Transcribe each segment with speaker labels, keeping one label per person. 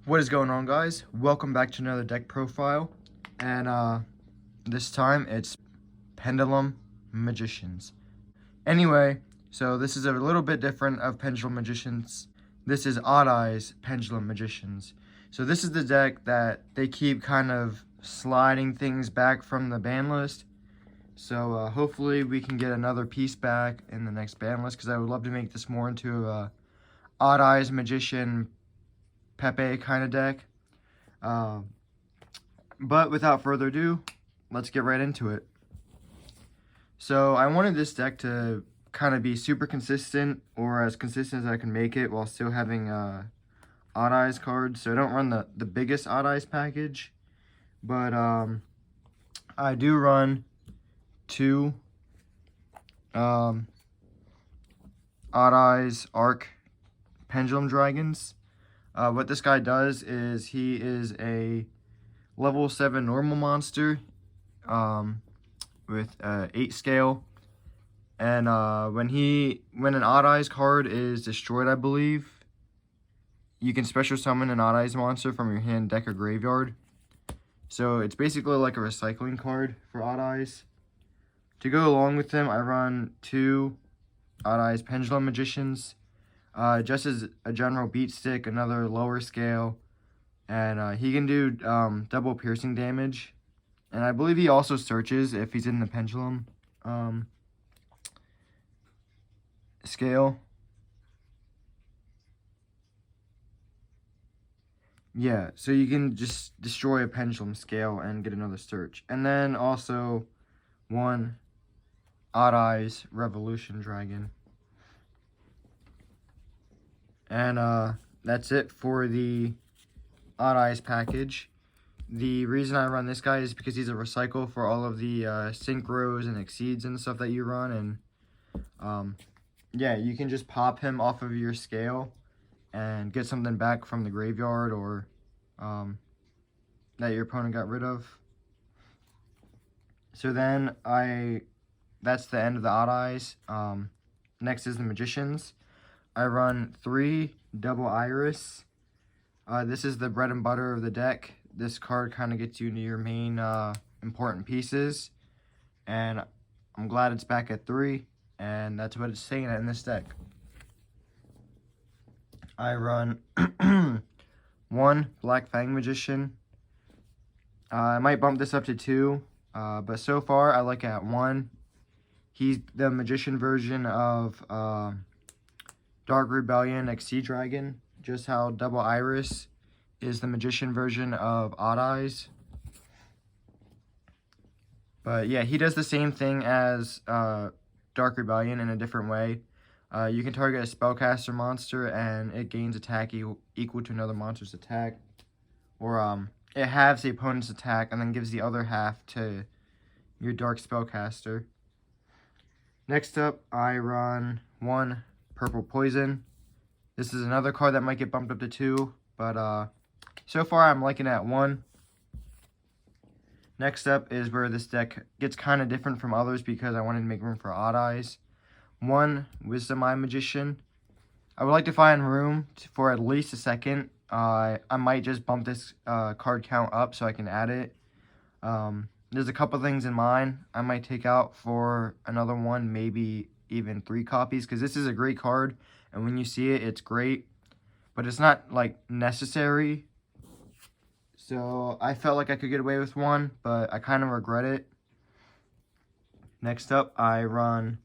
Speaker 1: What is going on, guys? Welcome back to another deck profile, and this time it's Pendulum Magicians. Anyway, so this is a little bit different of Pendulum Magicians. This is OddEyes Pendulum Magicians. So this is the deck that they keep kind of sliding things back from the ban list. So hopefully we can get another piece back in the next ban list, because I would love to make this more into a OddEyes Magician Pepe kind of deck. But without further ado, let's get right into it. So I wanted this deck to kind of be super consistent, or as consistent as I can make it, while still having OddEyes cards. So I don't run the biggest OddEyes package, but I do run two OddEyes Arc Pendulum Dragons. What this guy does is he is a level 7 normal monster with 8 scale. And when an OddEyes card is destroyed, I believe, you can special summon an OddEyes monster from your hand, deck, or graveyard. So it's basically like a recycling card for OddEyes. To go along with them, I run two OddEyes Pendulum Magicians. Just as a general beat stick, another lower scale, and he can do double piercing damage, and I believe he also searches if he's in the Pendulum scale. Yeah, so you can just destroy a Pendulum scale and get another search. And then also one OddEyes Revolution Dragon. And that's it for the OddEyes package. The reason I run this guy is because he's a recycle for all of the Synchros and Exceeds and stuff that you run. And yeah, you can just pop him off of your scale and get something back from the graveyard, or that your opponent got rid of. So then that's the end of the OddEyes. Next is the Magicians. I run 3 double iris. This is the bread and butter of the deck. This card kind of gets you into your main important pieces, and I'm glad it's back at 3, and that's what it's saying in this deck. I run 1 blackfang Magician. I might bump this up to 2, but so far I like it at 1. He's the Magician version of Dark Rebellion Exceed Dragon, just how Double Iris is the Magician version of OddEyes. But yeah, he does the same thing as Dark Rebellion in a different way. You can target a spellcaster monster and it gains attack equal to another monster's attack. Or it halves the opponent's attack and then gives the other half to your Dark Spellcaster. Next up, I run 1 Purple Poison. This is another card that might get bumped up to 2, but so far I'm liking it at 1. Next up is where this deck gets kind of different from others, because I wanted to make room for OddEyes. 1 Wisdom Eye Magician. I would like to find room for at least a second. I might just bump this card count up so I can add it. There's a couple things in mind I might take out for another one, maybe even 3 copies, because this is a great card, and when you see it, it's great, but it's not like necessary. So I felt like I could get away with 1, but I kind of regret it. Next up, I run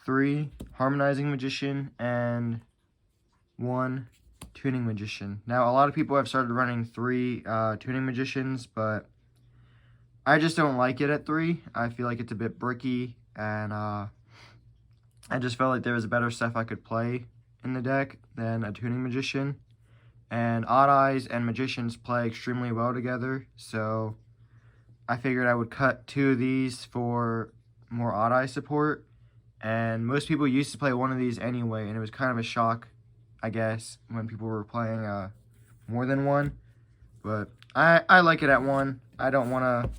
Speaker 1: 3 Harmonizing Magician and 1 Tuning Magician. Now, a lot of people have started running 3 Tuning Magicians, but I just don't like it at 3. I feel like it's a bit bricky, and I just felt like there was better stuff I could play in the deck than a Tuning Magician. And OddEyes and Magicians play extremely well together, so I figured I would cut 2 of these for more OddEyes support. And most people used to play 1 of these anyway, and it was kind of a shock, I guess, when people were playing more than 1. But I like it at 1. I don't want to...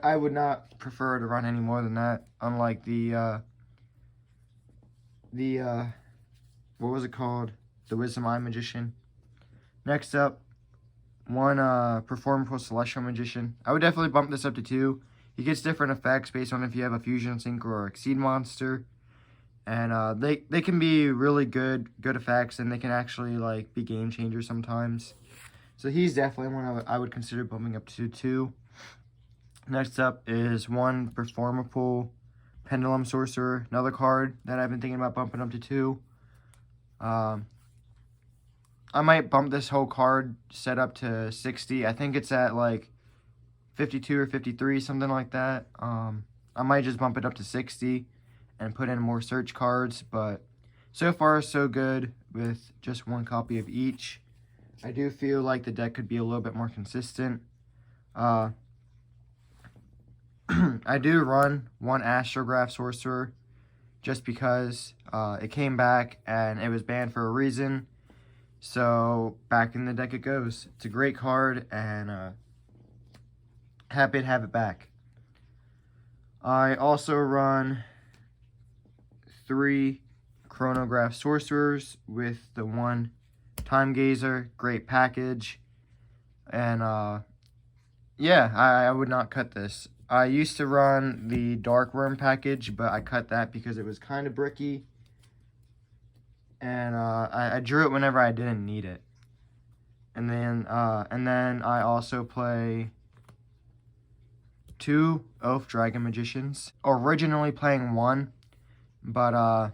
Speaker 1: I would not prefer to run any more than that, unlike the what was it called? The Wisdom Eye Magician. Next up, one Perfomapal Celestial Magician. I would definitely bump this up to 2. He gets different effects based on if you have a Fusion, Synchro, or Exceed monster. And they can be really good effects, and they can actually like be game changers sometimes. So he's definitely one I would consider bumping up to 2. Next up is one Perfomapal Pendulum Sorcerer, another card that I've been thinking about bumping up to 2. I might bump this whole card set up to 60. I think it's at like 52 or 53, something like that. I might just bump it up to 60 and put in more search cards, but so far so good with just one copy of each. I do feel like the deck could be a little bit more consistent. I do run one Astrograph Sorcerer just because it came back and it was banned for a reason. So back in the deck it goes. It's a great card, and happy to have it back. I also run 3 Chronograph Sorcerers with the one Time Gazer. Great package. And yeah, I would not cut this. I used to run the Dark Worm package, but I cut that because it was kind of bricky. And I drew it whenever I didn't need it. And then I also play 2 Oath Dragon Magicians. Originally playing 1, but I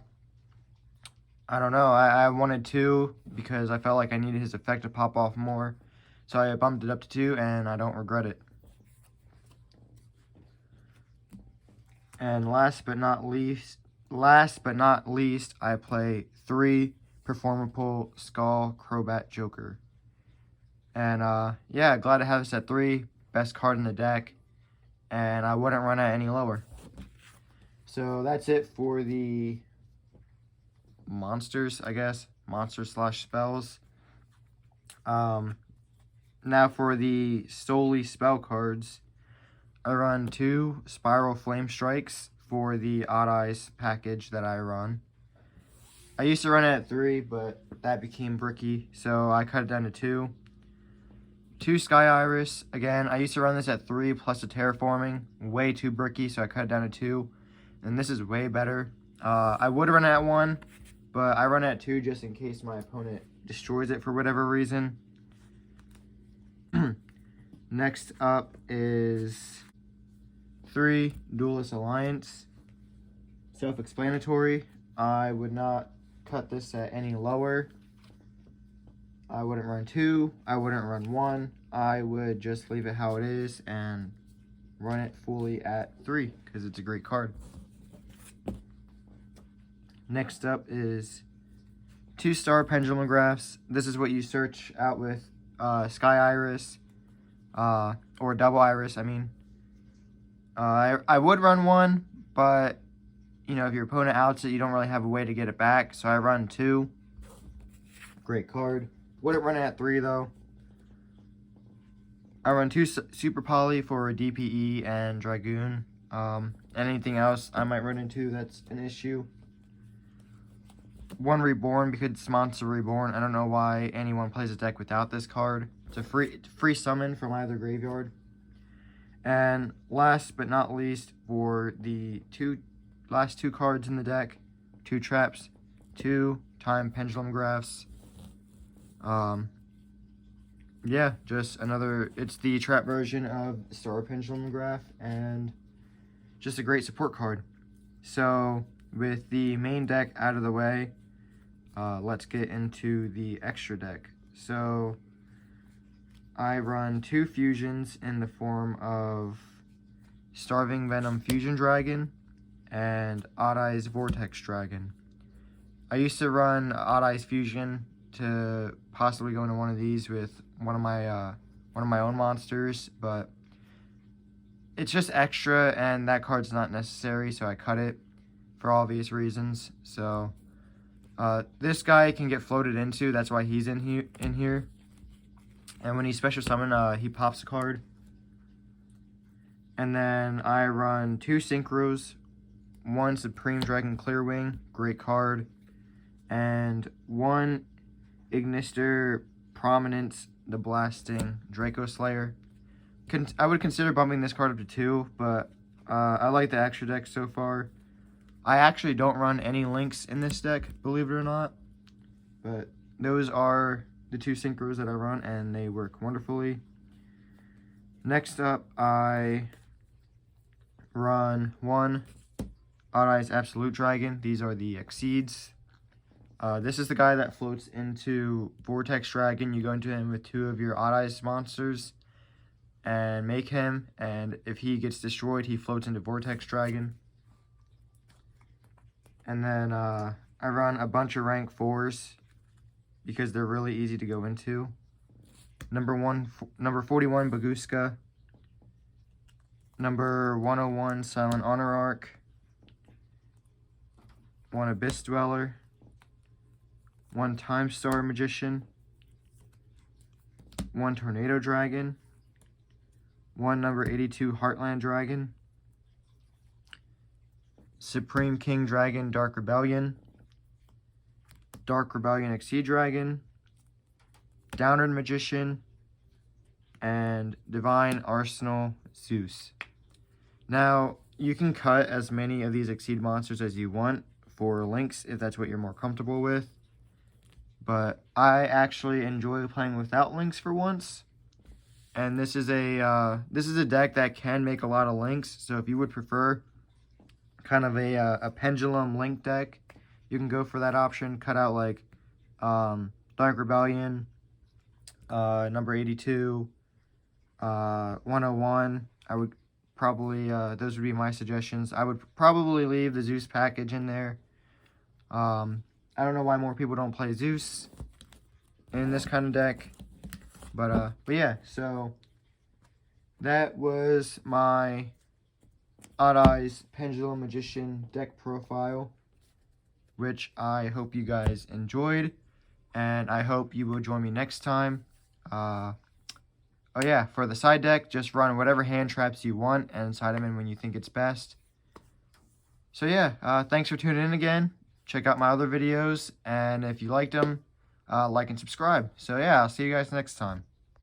Speaker 1: don't know. I wanted 2 because I felt like I needed his effect to pop off more. So I bumped it up to 2, and I don't regret it. And last but not least, I play 3 Perfomapal Skull Crobat Joker. And yeah, glad to have this at 3. Best card in the deck. And I wouldn't run it any lower. So that's it for the monsters, I guess. Monster/spells. Now for the solely spell cards. I run 2 Spiral Flame Strikes for the OddEyes package that I run. I used to run it at 3, but that became bricky, so I cut it down to 2. 2 Sky Iris. Again, I used to run this at 3 plus the Terraforming. Way too bricky, so I cut it down to 2. And this is way better. I would run it at 1, but I run it at 2 just in case my opponent destroys it for whatever reason. Next up is 3 Duelist Alliance. Self-explanatory. I would not cut this at any lower. I wouldn't run 2. I wouldn't run 1. I would just leave it how it is and run it fully at 3 because it's a great card. Next up is 2-star Pendulum Graphs. This is what you search out with Sky Iris or Double Iris, I mean. I would run 1, but you know, if your opponent outs it, you don't really have a way to get it back. So I run 2. Great card. Wouldn't run it at 3 though. I run 2 Super Poly for DPE and Dragoon. Anything else I might run into that's an issue. 1 Reborn because it's Monster Reborn. I don't know why anyone plays a deck without this card. It's a free summon from either graveyard. And last but not least, for the last 2 cards in the deck, 2 traps, 2 Time Pendulum Graphs. Yeah, just another, it's the trap version of Star Pendulum Graph, and just a great support card. So, with the main deck out of the way, let's get into the extra deck. So, I run 2 fusions in the form of Starving Venom Fusion Dragon and OddEyes Vortex Dragon. I used to run OddEyes Fusion to possibly go into one of these with one of my own monsters, but it's just extra and that card's not necessary, so I cut it for obvious reasons. So this guy can get floated into, that's why he's in here. And when he special summon, he pops a card. And then I run 2 Synchros, 1 Supreme Dragon Clearwing, great card, and 1 Ignister Prominence, the Blasting, Draco Slayer. I would consider bumping this card up to 2, but I like the extra deck so far. I actually don't run any links in this deck, believe it or not. But those are the 2 synchros that I run, and they work wonderfully. Next up, I run 1 OddEyes Absolute Dragon. These are the Exceeds. This is the guy that floats into Vortex Dragon. You go into him with 2 of your OddEyes monsters and make him, and if he gets destroyed, he floats into Vortex Dragon. And then I run a bunch of rank 4s because they're really easy to go into. Number 41, Baguska. Number 101, Silent Honor Arc. 1 Abyss Dweller. 1 Time Star Magician. 1 Tornado Dragon. 1 number 82, Heartland Dragon. Supreme King Dragon, Dark Rebellion. Dark Rebellion Exceed Dragon. Downward Magician. And Divine Arsenal Zeus. Now, you can cut as many of these Exceed monsters as you want for links if that's what you're more comfortable with. But I actually enjoy playing without links for once. And this is a deck that can make a lot of links. So if you would prefer kind of a Pendulum link deck, you can go for that option. Cut out like Dark Rebellion, number 82, 101. I would probably, those would be my suggestions. I would probably leave the Zeus package in there. I don't know why more people don't play Zeus in this kind of deck. But yeah, so that was my OddEyes Pendulum Magician deck profile, which I hope you guys enjoyed, and I hope you will join me next time. Oh yeah, for the side deck, just run whatever hand traps you want and side them in when you think it's best. So yeah, thanks for tuning in again. Check out my other videos, and if you liked them, like and subscribe. So yeah, I'll see you guys next time.